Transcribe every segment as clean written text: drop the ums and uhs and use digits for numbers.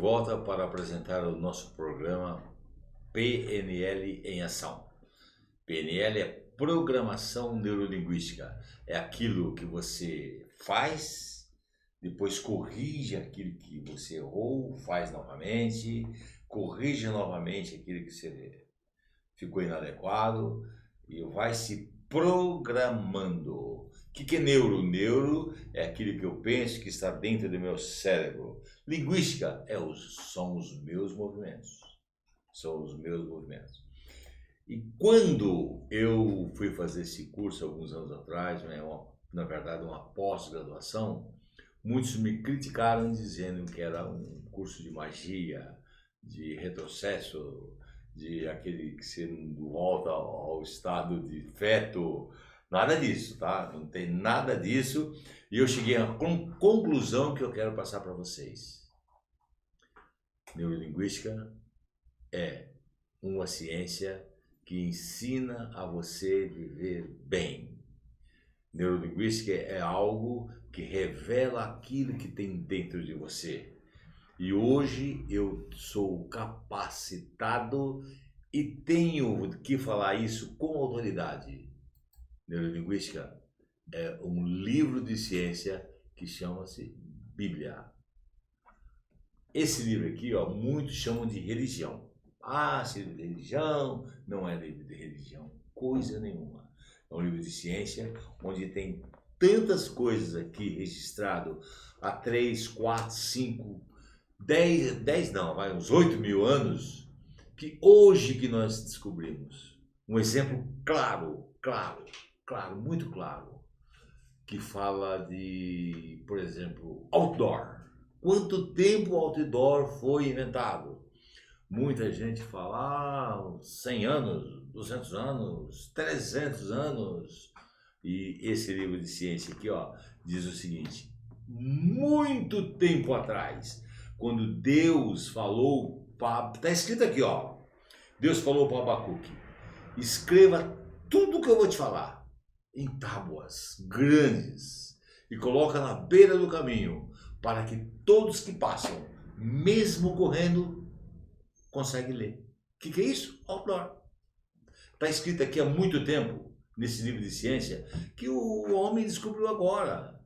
volta para apresentar o nosso programa PNL em Ação. PNL é Programação Neurolinguística. É aquilo que você faz, depois corrige aquilo que você errou, faz novamente, corrige novamente aquilo que você ficou inadequado e vai se programando. O que é neuro? Neuro é aquilo que eu penso que está dentro do meu cérebro. Linguística são os meus movimentos. São os meus movimentos. E quando eu fui fazer esse curso alguns anos atrás, na verdade uma pós-graduação, muitos me criticaram dizendo que era um curso de magia, de retrocesso, de aquele que você não volta ao estado de feto. Nada disso, tá? Não tem nada disso. E eu cheguei à conclusão que eu quero passar para vocês. Neurolinguística é uma ciência que ensina a você viver bem. Neurolinguística é algo que revela aquilo que tem dentro de você. E hoje eu sou capacitado e tenho que falar isso com autoridade. Neurolinguística é um livro de ciência que chama-se Bíblia. Esse livro aqui, muitos chamam de religião. Esse livro de religião não é livro de religião, coisa nenhuma. É um livro de ciência onde tem tantas coisas aqui registrado há 3, 4, 5, 10 não, vai uns 8 mil anos, que hoje que nós descobrimos. Um exemplo claro, muito claro, que fala de, por exemplo, outdoor. Quanto tempo o outdoor foi inventado? Muita gente fala 100 anos, 200 anos, 300 anos. E esse livro de ciência aqui, diz o seguinte: muito tempo atrás, quando Deus falou, está escrito aqui, Deus falou para Abacuque: escreva tudo que eu vou te falar em tábuas grandes e coloca na beira do caminho, para que todos que passam, mesmo correndo, conseguem ler. O que é isso? Outdoor. Está escrito aqui há muito tempo, nesse livro de ciência, que o homem descobriu agora.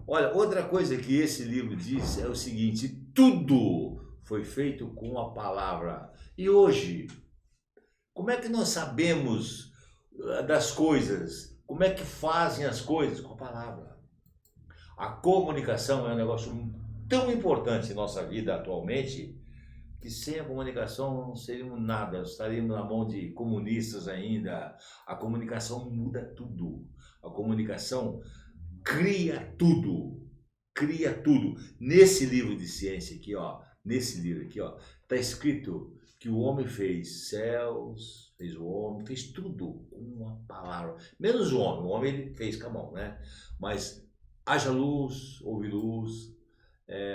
Olha, outra coisa que esse livro diz é o seguinte: tudo foi feito com a palavra. E hoje, como é que nós sabemos das coisas? Como é que fazem as coisas? Com a palavra. A comunicação é um negócio tão importante em nossa vida atualmente, que sem a comunicação não seríamos nada, estaríamos na mão de comunistas ainda. A comunicação muda tudo. A comunicação cria tudo. Cria tudo. Nesse livro de ciência aqui, nesse livro aqui, está escrito que o homem fez céus, fez o homem, fez tudo com uma palavra. Menos o homem ele fez com a mão, né? Mas haja luz, houve luz,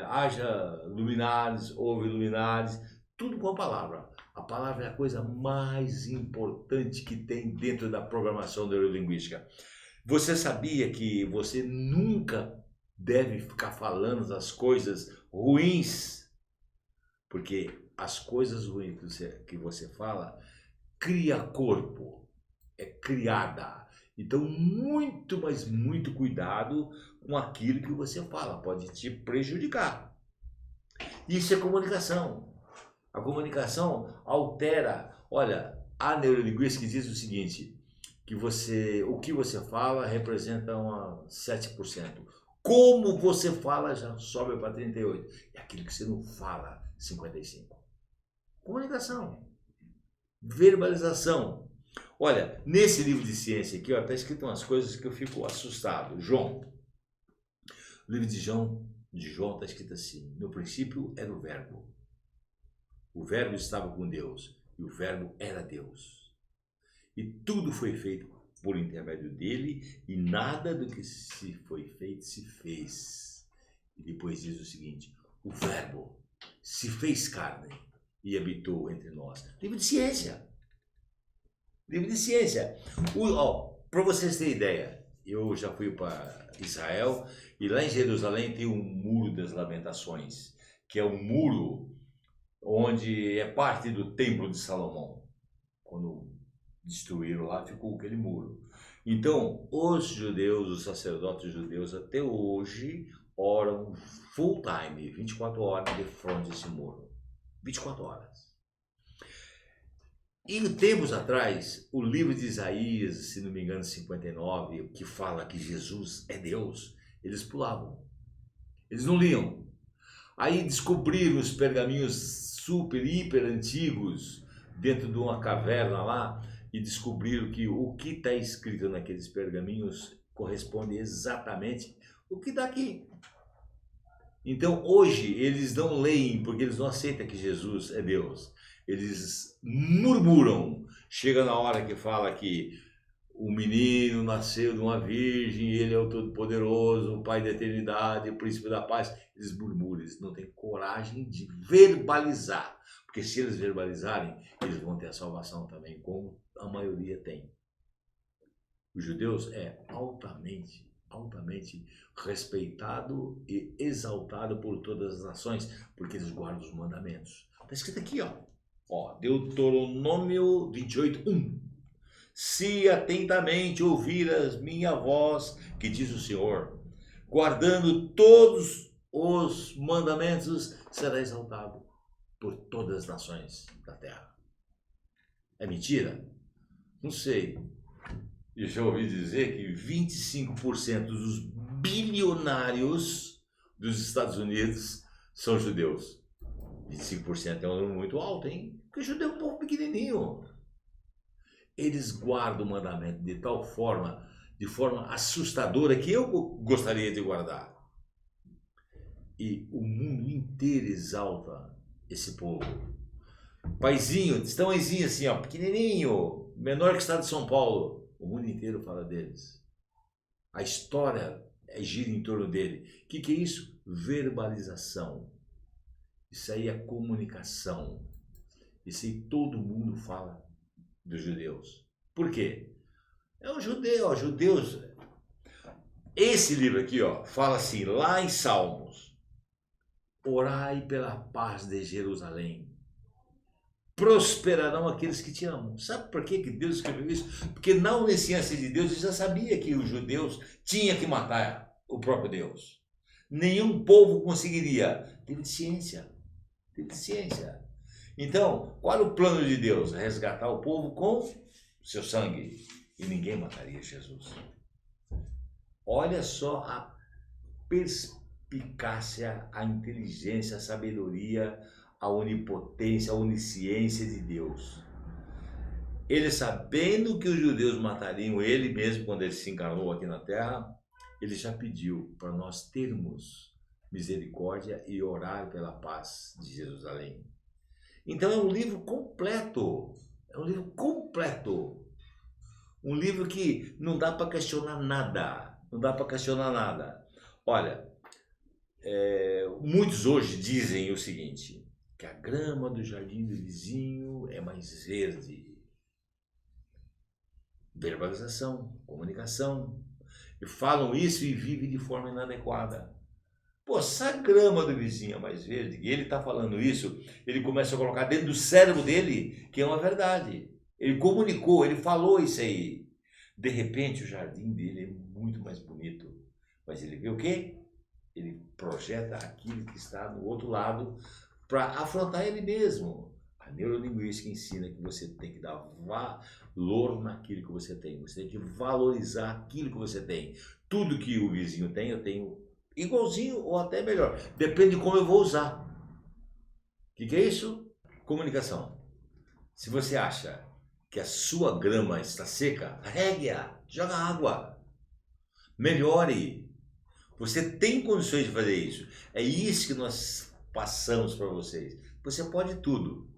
haja luminares, houve luminares, tudo com a palavra. A palavra é a coisa mais importante que tem dentro da programação neurolinguística. Você sabia que você nunca deve ficar falando das coisas ruins? Porque as coisas ruins que você fala cria corpo, é criada. Então, muito, mas muito cuidado com aquilo que você fala, pode te prejudicar. Isso é comunicação. A comunicação altera. Olha, a neurolinguística diz o seguinte, que o que você fala representa 7%. Como você fala já sobe para 38%. É aquilo que você não fala, 55%. Comunicação. Verbalização. Olha, nesse livro de ciência aqui, está escrito umas coisas que eu fico assustado. João. O livro de João está escrito assim: no princípio era o verbo. O verbo estava com Deus e o verbo era Deus. E tudo foi feito por intermédio dele e nada do que se foi feito se fez. E depois diz o seguinte: o verbo se fez carne e habitou entre nós. Livro de ciência. Livro de ciência. Para vocês terem ideia, eu já fui para Israel e lá em Jerusalém tem o Muro das Lamentações, que é o muro onde é parte do Templo de Salomão. Quando destruíram lá, ficou aquele muro. Então, os judeus, os sacerdotes judeus, até hoje, oram full time, 24 horas de frente a esse muro. 24 horas. E tempos atrás, o livro de Isaías, se não me engano, 59, que fala que Jesus é Deus, eles pulavam. Eles não liam. Aí descobriram os pergaminhos super, hiper antigos dentro de uma caverna lá e descobriram que o que está escrito naqueles pergaminhos corresponde exatamente o que está aqui. Então hoje eles não leem porque eles não aceitam que Jesus é Deus. Eles murmuram. Chega na hora que fala que o menino nasceu de uma virgem, ele é o Todo-Poderoso, o Pai da Eternidade, o Príncipe da Paz. Eles murmuram, eles não têm coragem de verbalizar. Porque se eles verbalizarem, eles vão ter a salvação também, como a maioria tem. Os judeus é altamente respeitado e exaltado por todas as nações, porque eles guardam os mandamentos. Está escrito aqui, ó, Deuteronômio 28:1. Se atentamente ouviras minha voz, que diz o Senhor, guardando todos os mandamentos, será exaltado por todas as nações da terra. É mentira? Não sei. Eu já ouvi dizer que 25% dos bilionários dos Estados Unidos são judeus. 25% é um número muito alto, hein? Porque judeu é um povo pequenininho. Eles guardam o mandamento de tal forma, de forma assustadora, que eu gostaria de guardar. E o mundo inteiro exalta esse povo. Paizinho, tamanhozinho assim, ó, pequenininho, menor que o estado de São Paulo. O mundo inteiro fala deles. A história gira em torno dele. O que é isso? Verbalização. Isso aí é comunicação. Isso aí todo mundo fala dos judeus. Por quê? É um judeu, judeus. Esse livro aqui, ó, fala assim, lá em Salmos: orai pela paz de Jerusalém. Prosperarão aqueles que te amam. Sabe por que Deus escreveu isso? Porque na onisciência de Deus ele já sabia que os judeus tinham que matar o próprio Deus. Nenhum povo conseguiria. Teve ciência. Então, qual é o plano de Deus? Resgatar o povo com seu sangue. E ninguém mataria Jesus. Olha só a perspicácia, a inteligência, a sabedoria, a onipotência, a onisciência de Deus. Ele, sabendo que os judeus matariam ele mesmo quando ele se encarnou aqui na terra, ele já pediu para nós termos misericórdia e orar pela paz de Jerusalém. Então é um livro completo, um livro que não dá para questionar nada, Olha, muitos hoje dizem o seguinte, que a grama do jardim do vizinho é mais verde. Verbalização, comunicação. E falam isso e vivem de forma inadequada. Pô, se a grama do vizinho é mais verde, e ele está falando isso, ele começa a colocar dentro do cérebro dele que é uma verdade. Ele comunicou, ele falou isso aí. De repente o jardim dele é muito mais bonito. Mas ele vê o quê? Ele projeta aquilo que está do outro lado para afrontar ele mesmo. A neurolinguística ensina que você tem que dar valor naquilo que você tem. Você tem que valorizar aquilo que você tem. Tudo que o vizinho tem, eu tenho igualzinho ou até melhor. Depende de como eu vou usar. O que é isso? Comunicação. Se você acha que a sua grama está seca, regue-a, joga água. Melhore. Você tem condições de fazer isso. É isso que nós passamos para vocês. Você pode tudo.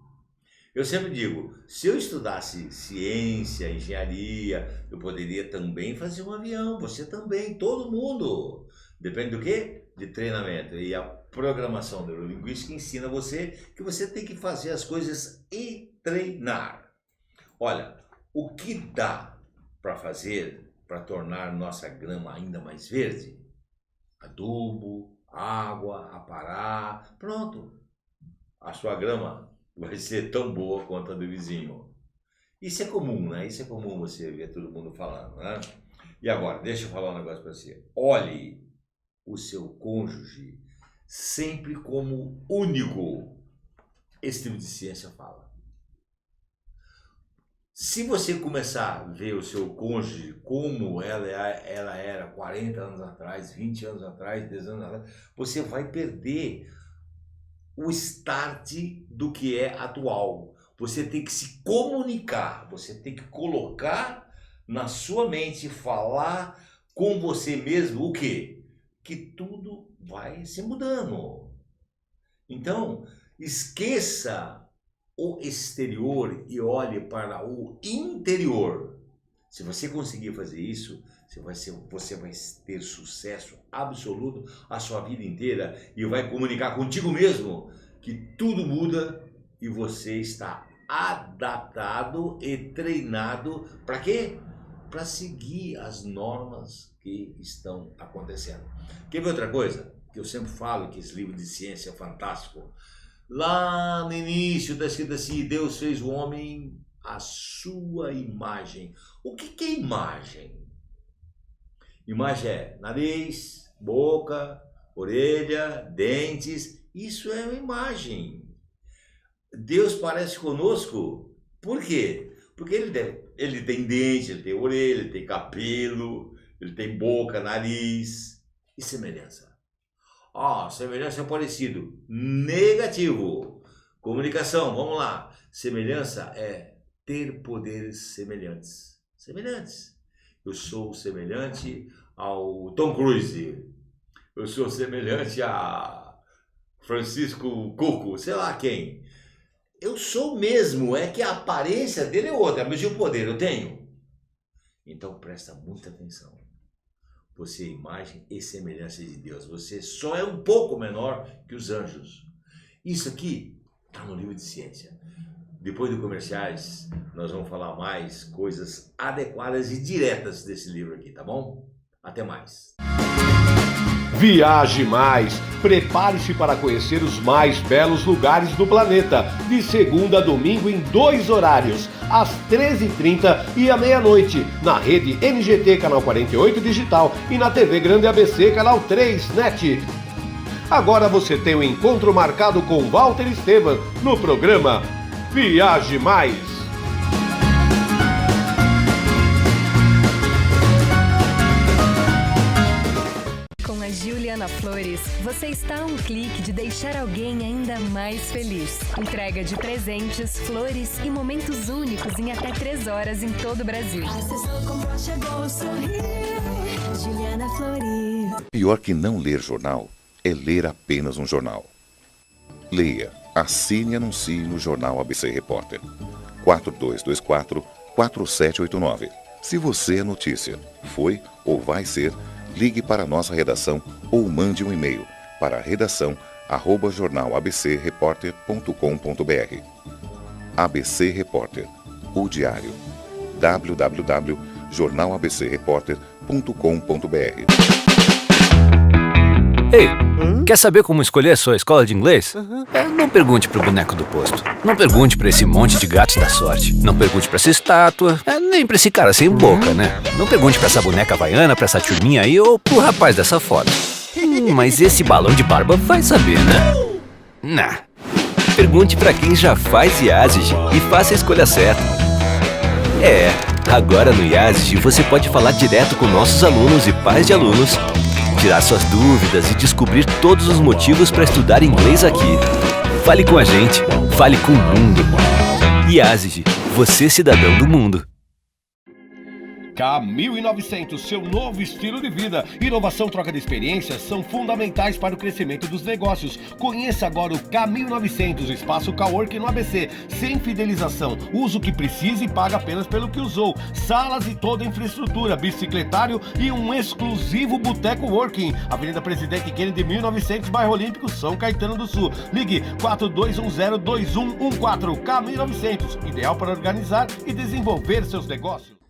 Eu sempre digo, se eu estudasse ciência, engenharia, eu poderia também fazer um avião. Você também, todo mundo. Depende do quê? De treinamento. E a programação neurolinguística ensina você que você tem que fazer as coisas e treinar. Olha, o que dá para fazer para tornar nossa grama ainda mais verde? Adubo, água a parar, pronto. A sua grama vai ser tão boa quanto a do vizinho. Isso é comum, né? Isso é comum você ver todo mundo falando, né? E agora, deixa eu falar um negócio para você. Olhe o seu cônjuge sempre como único. Esse tipo de ciência fala. Se você começar a ver o seu cônjuge como ela era 40 anos atrás, 20 anos atrás, 10 anos atrás, você vai perder o start do que é atual. Você tem que se comunicar, você tem que colocar na sua mente, falar com você mesmo o quê? Que tudo vai se mudando. Então, esqueça o exterior e olhe para o interior. Se você conseguir fazer isso, você vai ter sucesso absoluto a sua vida inteira e vai comunicar contigo mesmo que tudo muda e você está adaptado e treinado para quê? Para seguir as normas que estão acontecendo. Quer ver outra coisa? Que eu sempre falo que esse livro de ciência é fantástico. Lá no início está escrito assim, Deus fez o homem à sua imagem. O que é imagem? Imagem é nariz, boca, orelha, dentes. Isso é uma imagem. Deus parece conosco. Por quê? Porque ele tem dente, ele tem orelha, ele tem cabelo, ele tem boca, nariz e semelhança. Semelhança é parecido. Negativo. Comunicação, vamos lá. Semelhança é ter poderes semelhantes. Semelhantes. Eu sou semelhante ao Tom Cruise. Eu sou semelhante a Francisco Cuco, sei lá quem. Eu sou mesmo, é que a aparência dele é outra, mas e o poder eu tenho? Então presta muita atenção. Você é imagem e semelhança de Deus. Você só é um pouco menor que os anjos. Isso aqui está no livro de ciência. Depois dos comerciais, nós vamos falar mais coisas adequadas e diretas desse livro aqui, tá bom? Até mais. Viaje Mais. Prepare-se para conhecer os mais belos lugares do planeta. De segunda a domingo em 2 horários, às 13h30 e à meia-noite, na rede NGT Canal 48 Digital e na TV Grande ABC Canal 3 NET. Agora você tem um encontro marcado com Walter Esteban no programa Viaje Mais. Juliana Flores, você está a um clique de deixar alguém ainda mais feliz. Entrega de presentes, flores e momentos únicos em até 3 horas em todo o Brasil. Juliana Flores. Pior que não ler jornal é ler apenas um jornal. Leia, assine e anuncie no Jornal ABC Repórter. 4224-4789. Se você é notícia, foi ou vai ser, ligue para a nossa redação ou mande um e-mail para redação@jornalabcreporter.com.br. ABC Repórter, o diário. www.jornalabcreporter.com.br. Ei, quer saber como escolher a sua escola de inglês? Não pergunte pro boneco do posto. Não pergunte pra esse monte de gatos da sorte. Não pergunte pra essa estátua. Nem pra esse cara sem boca, né? Não pergunte pra essa boneca havaiana, pra essa turminha aí ou pro rapaz dessa foto. Mas esse balão de barba vai saber, né? Nah. Pergunte pra quem já faz IASIG e faça a escolha certa. Agora no IASIG você pode falar direto com nossos alunos e pais de alunos, tirar suas dúvidas e descobrir todos os motivos para estudar inglês aqui. Fale com a gente, fale com o mundo. IASIG, você cidadão do mundo. K1900, seu novo estilo de vida. Inovação, troca de experiências são fundamentais para o crescimento dos negócios. Conheça agora o K1900, o espaço coworking no ABC. Sem fidelização, usa o que precisa e paga apenas pelo que usou. Salas e toda a infraestrutura, bicicletário e um exclusivo boteco working. Avenida Presidente Kennedy 1900, bairro Olímpico, São Caetano do Sul. Ligue 4210-2114. K1900, ideal para organizar e desenvolver seus negócios.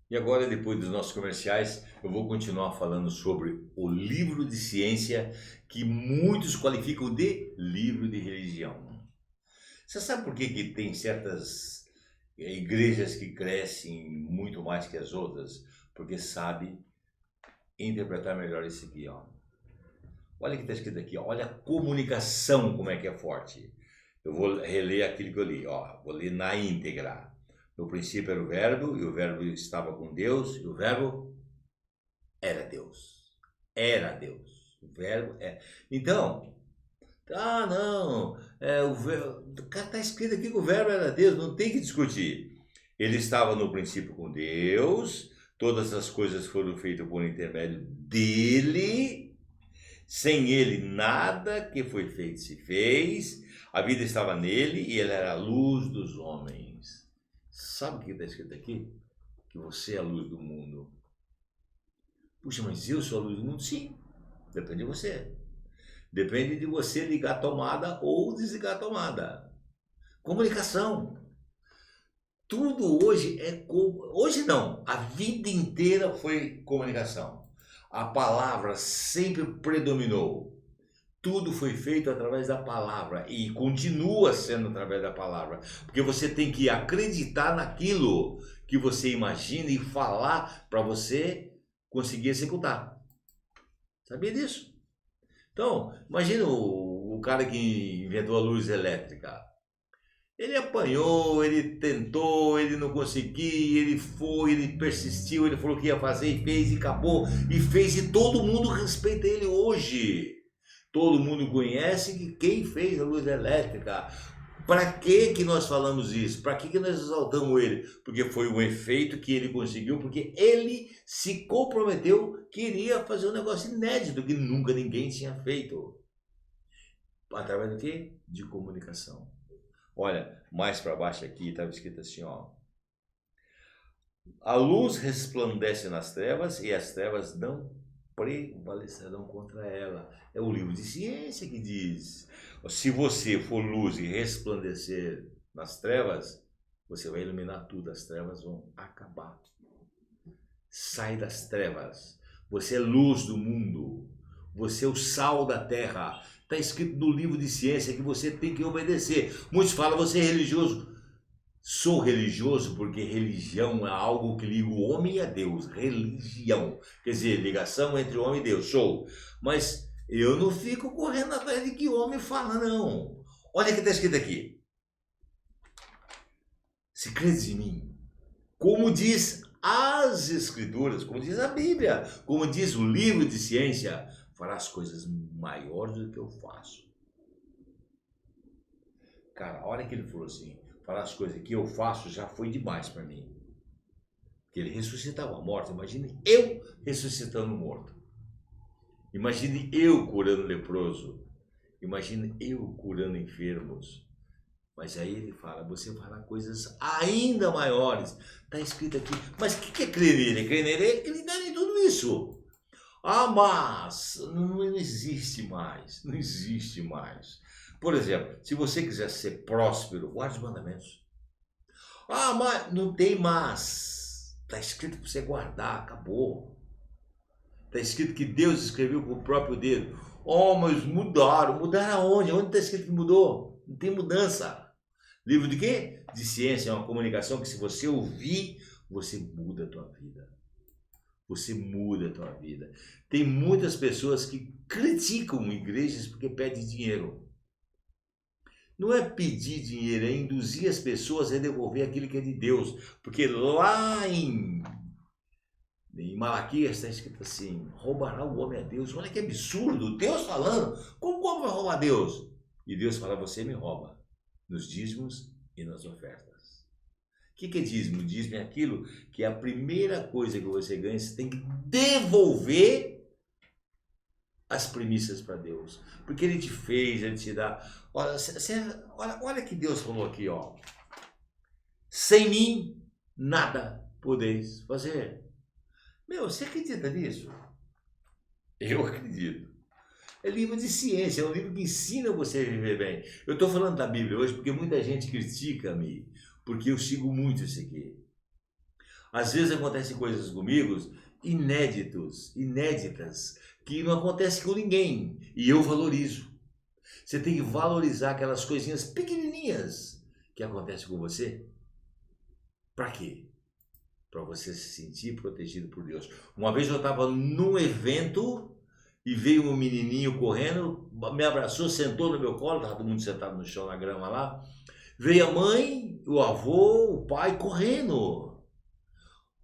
E agora, depois dos nossos comerciais, eu vou continuar falando sobre o livro de ciência que muitos qualificam de livro de religião. Você sabe por que tem certas igrejas que crescem muito mais que as outras? Porque sabe interpretar melhor isso aqui, ó. Olha o que está escrito aqui, ó. Olha a comunicação como é que é forte. Eu vou reler aquilo que eu li, ó. Vou ler na íntegra. No princípio era o verbo, e o verbo estava com Deus, e o verbo era Deus. Era Deus. O verbo é. Então, não, o verbo. Está escrito aqui que o verbo era Deus, não tem que discutir. Ele estava no princípio com Deus, todas as coisas foram feitas por intermédio dele, sem ele nada que foi feito se fez, a vida estava nele e ele era a luz dos homens. Sabe o que está escrito aqui? Que você é a luz do mundo. Puxa, mas eu sou a luz do mundo? Sim, depende de você. Depende de você ligar a tomada ou desligar a tomada. Comunicação. Tudo hoje hoje não, a vida inteira foi comunicação. A palavra sempre predominou. Tudo foi feito através da palavra e continua sendo através da palavra, porque você tem que acreditar naquilo que você imagina e falar para você conseguir executar. Sabia disso? Então, imagina o cara que inventou a luz elétrica. Ele apanhou, ele tentou, ele não conseguia, ele foi, ele persistiu, ele falou que ia fazer e fez e acabou e fez e todo mundo respeita ele hoje. Todo mundo conhece que quem fez a luz elétrica. Para que nós falamos isso? Para que nós exaltamos ele? Porque foi um efeito que ele conseguiu, porque ele se comprometeu que iria fazer um negócio inédito que nunca ninguém tinha feito. Através do quê? De comunicação. Olha, mais para baixo aqui estava escrito assim, ó. A luz resplandece nas trevas e as trevas não prevalecerão contra ela. É o livro de ciência que diz. Se você for luz e resplandecer nas trevas, você vai iluminar tudo. As trevas vão acabar. Sai das trevas. Você é luz do mundo. Você é o sal da terra. Está escrito no livro de ciência que você tem que obedecer. Muitos falam, você é religioso. Sou religioso porque religião é algo que liga o homem a Deus. Religião. Quer dizer, ligação entre o homem e Deus. Sou. Mas eu não fico correndo atrás de que o homem fala, não. Olha o que está escrito aqui. Se credes em mim, como diz as Escrituras, como diz a Bíblia, como diz o livro de ciência, farás coisas maiores do que eu faço. Cara, olha que ele falou assim. Falar as coisas que eu faço já foi demais para mim. Porque ele ressuscitava a morte. Imagine eu ressuscitando o morto. Imagine eu curando leproso. Imagine eu curando enfermos. Mas aí ele fala, você fará coisas ainda maiores. Está escrito aqui. Mas o que é crer nele? Crer nele é acreditar em tudo isso. Ah, mas não existe mais. Não existe mais. Por exemplo, se você quiser ser próspero, guarde os mandamentos. Ah, mas não tem mas. Está escrito para você guardar, acabou. Está escrito que Deus escreveu com o próprio dedo. Oh, mas mudaram. Mudaram aonde? Onde está escrito que mudou? Não tem mudança. Livro de quê? De ciência, é uma comunicação que se você ouvir, você muda a tua vida. Você muda a tua vida. Tem muitas pessoas que criticam igrejas porque pedem dinheiro. Não é pedir dinheiro, é induzir as pessoas a devolver aquilo que é de Deus. Porque lá em Malaquias está escrito assim, roubará o homem a Deus. Olha que absurdo, Deus falando, como o homem vai roubar a Deus? E Deus fala, você me rouba, nos dízimos e nas ofertas. O que é dízimo? Dízimo é aquilo que é a primeira coisa que você ganha, você tem que devolver as premissas para Deus, porque Ele te fez, Ele te dá. Olha que Deus falou aqui, ó. Sem mim nada podeis fazer. Meu, você acredita nisso? Eu acredito. É livro de ciência, é um livro que ensina você a viver bem. Eu estou falando da Bíblia hoje porque muita gente critica-me, porque eu sigo muito isso aqui. Às vezes acontecem coisas comigo inéditas, que não acontecem com ninguém. E eu valorizo. Você tem que valorizar aquelas coisinhas pequenininhas que acontecem com você. Para quê? Para você se sentir protegido por Deus. Uma vez eu estava num evento e veio um menininho correndo, me abraçou, sentou no meu colo, estava todo mundo sentado no chão, na grama lá. Veio a mãe, o avô, o pai correndo.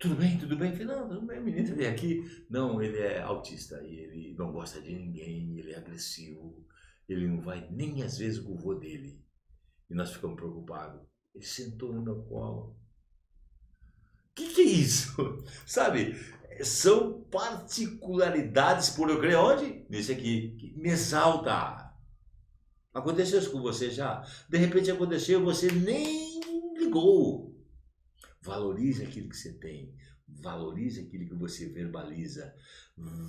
Tudo bem? Falei, não, tudo bem, o menino veio aqui. Não, ele é autista e ele não gosta de ninguém, ele é agressivo. Ele não vai nem às vezes com o vô dele. E nós ficamos preocupados. Ele sentou no meu colo. O que é isso? Sabe? São particularidades, por eu crer onde? Nesse aqui, que me exalta. Aconteceu isso com você já? De repente aconteceu, você nem ligou. Valorize aquilo que você tem. Valorize aquilo que você verbaliza.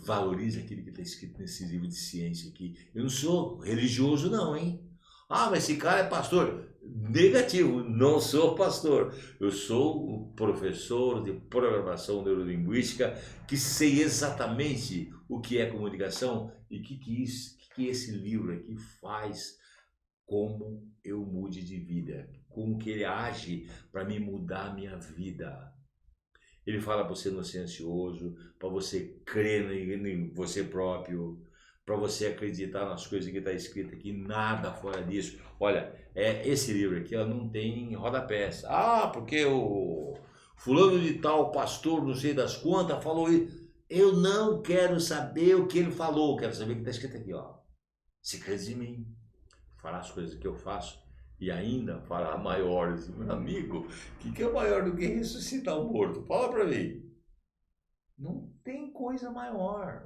Valorize aquilo que está escrito nesse livro de ciência aqui. Eu não sou religioso não, hein? Ah, mas esse cara é pastor. Negativo, não sou pastor. Eu sou o professor de programação neurolinguística que sei exatamente o que é comunicação e o que esse livro aqui faz, como eu mude de vida, como que ele age para me mudar a minha vida. Ele fala para você não ser ansioso, para você crer em você próprio, para você acreditar nas coisas que está escrito aqui, nada fora disso. Olha, esse livro aqui não tem rodapés. Ah, porque o fulano de tal, pastor, não sei das quantas, falou isso. Eu não quero saber o que ele falou, quero saber o que está escrito aqui, ó. Se crês em mim, fará as coisas que eu faço e ainda fará maiores. Meu amigo, o que é maior do que ressuscitar o morto? Fala para mim. Não tem coisa maior.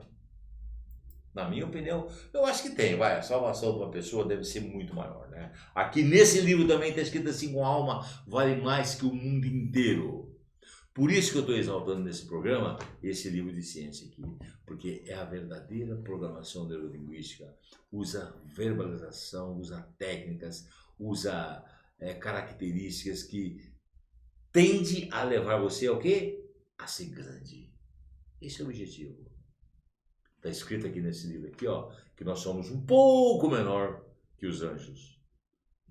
Na minha opinião, eu acho que tem, a salvação de uma pessoa deve ser muito maior, né? Aqui nesse livro também está escrito assim, com alma vale mais que o mundo inteiro. Por isso que eu estou exaltando nesse programa esse livro de ciência aqui, porque é a verdadeira programação neurolinguística. Usa verbalização, usa técnicas, usa características que tende a levar você ao quê? A ser grande. Esse é o objetivo. Está escrito aqui nesse livro aqui, ó, que nós somos um pouco menor que os anjos.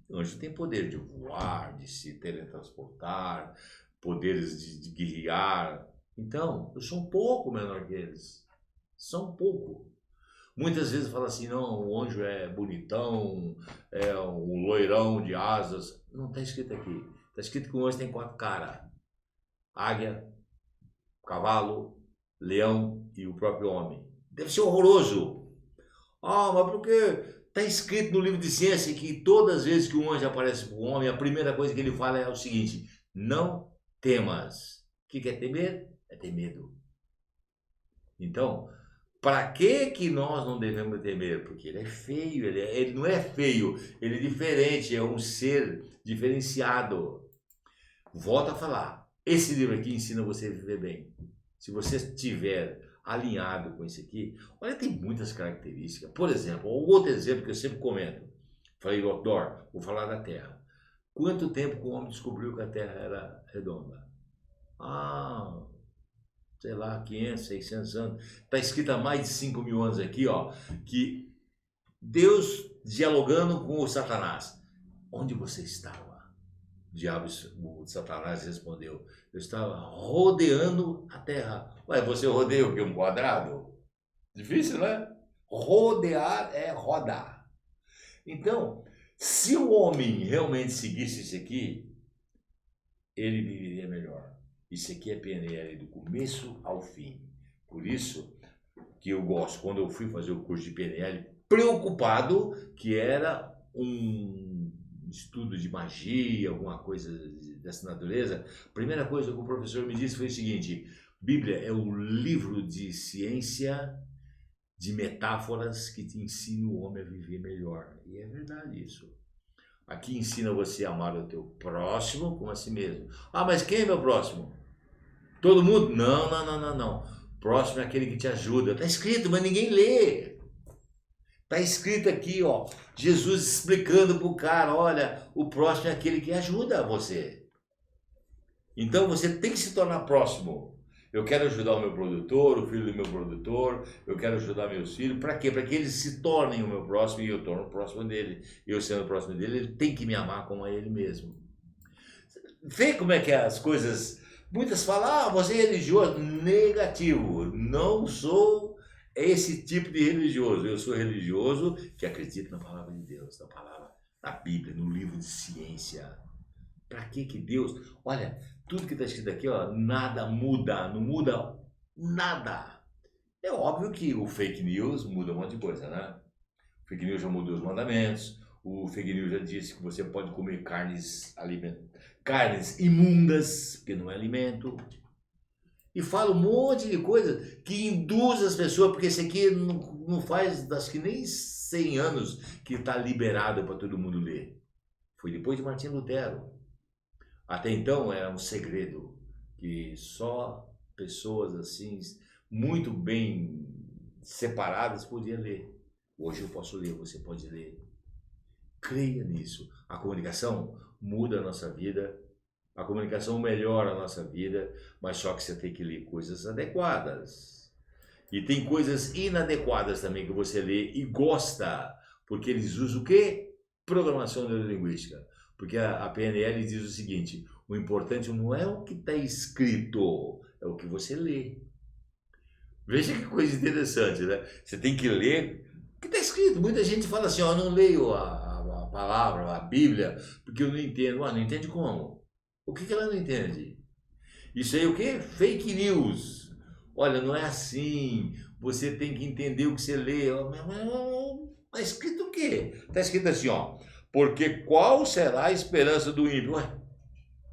O anjo tem poder de voar, de se teletransportar, poderes de guiar. Então, eu sou um pouco menor que eles. Só um pouco. Muitas vezes fala assim, não, o anjo é bonitão, é um loirão de asas. Não está escrito aqui. Está escrito que o anjo tem 4 caras. Águia, cavalo, leão e o próprio homem. Deve ser horroroso. Ah, mas porque está escrito no livro de ciência que todas as vezes que um anjo aparece para o homem, a primeira coisa que ele fala é o seguinte, não temas. O que é temer? É ter medo. Então, para que nós não devemos temer? Porque ele é feio, ele não é feio, ele é diferente, é um ser diferenciado. Volto a falar, esse livro aqui ensina você a viver bem. Se você estiver alinhado com isso aqui, olha, tem muitas características. Por exemplo, outro exemplo que eu sempre comento, falei, Dor, vou falar da Terra. Quanto tempo que o homem descobriu que a Terra era redonda? Ah, sei lá, 500, 600 anos. Está escrito há mais de 5.000 anos aqui, ó, que Deus dialogando com o Satanás. Onde você estava? O diabo, o Satanás respondeu, eu estava rodeando a Terra. Ué, você rodeia o quê? Um quadrado? Difícil, né? Rodear é rodar. Então, se o homem realmente seguisse isso aqui, ele viveria melhor. Isso aqui é PNL do começo ao fim. Por isso que eu gosto, quando eu fui fazer o curso de PNL, preocupado que era um estudo de magia, alguma coisa dessa natureza, a primeira coisa que o professor me disse foi o seguinte, Bíblia é um livro de ciência, de metáforas que te ensina o homem a viver melhor. E é verdade isso. Aqui ensina você a amar o teu próximo como a si mesmo. Ah, mas quem é meu próximo? Todo mundo? Não. Próximo é aquele que te ajuda. Está escrito, mas ninguém lê. Está escrito aqui, ó, Jesus explicando para o cara, olha, o próximo é aquele que ajuda você. Então você tem que se tornar próximo. Eu quero ajudar o meu produtor, o filho do meu produtor, eu quero ajudar meus filhos. Para quê? Para que eles se tornem o meu próximo e eu torno próximo dele. Eu sendo próximo dele, ele tem que me amar como a ele mesmo. Vê como é que as coisas... Muitas falam, você é religioso. Negativo, não sou esse tipo de religioso. Eu sou religioso que acredita na palavra de Deus, na Bíblia, no livro de ciência. Para que Deus... Olha, tudo que está escrito aqui, ó, nada muda, não muda nada. É óbvio que o fake news muda um monte de coisa, né? O fake news já mudou os mandamentos, o fake news já disse que você pode comer carnes imundas, porque não é alimento. E fala um monte de coisa que induz as pessoas, porque esse aqui não faz, acho que nem 100 anos que está liberado para todo mundo ler. Foi depois de Martim Lutero. Até então era um segredo que só pessoas assim, muito bem separadas podiam ler. Hoje eu posso ler, você pode ler. Creia nisso. A comunicação muda a nossa vida, a comunicação melhora a nossa vida, mas só que você tem que ler coisas adequadas. E tem coisas inadequadas também que você lê e gosta, porque eles usam o quê? Programação neurolinguística. Porque a PNL diz o seguinte, o importante não é o que está escrito, é o que você lê. Veja que coisa interessante, né? Você tem que ler o que está escrito. Muita gente fala assim, eu não leio a palavra, a Bíblia, porque eu não entendo. Não entende como? O que ela não entende? Isso aí é o quê? Fake news. Olha, não é assim. Você tem que entender o que você lê. Está escrito o quê? Está escrito assim, ó. Porque qual será a esperança do ímpio?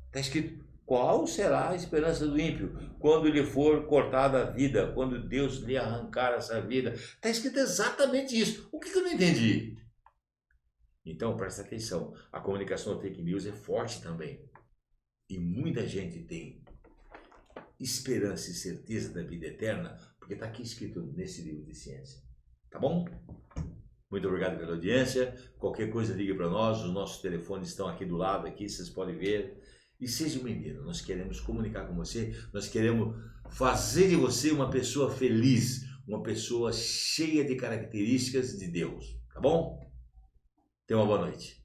Está escrito, qual será a esperança do ímpio? Quando lhe for cortada a vida, quando Deus lhe arrancar essa vida. Está escrito exatamente isso. O que eu não entendi? Então, presta atenção. A comunicação fake news é forte também. E muita gente tem esperança e certeza da vida eterna, porque está aqui escrito nesse livro de ciência. Tá bom? Muito obrigado pela audiência. Qualquer coisa, ligue para nós. Os nossos telefones estão aqui do lado, aqui, vocês podem ver. E seja bem-vindo. Nós queremos comunicar com você. Nós queremos fazer de você uma pessoa feliz, uma pessoa cheia de características de Deus. Tá bom? Tenha uma boa noite.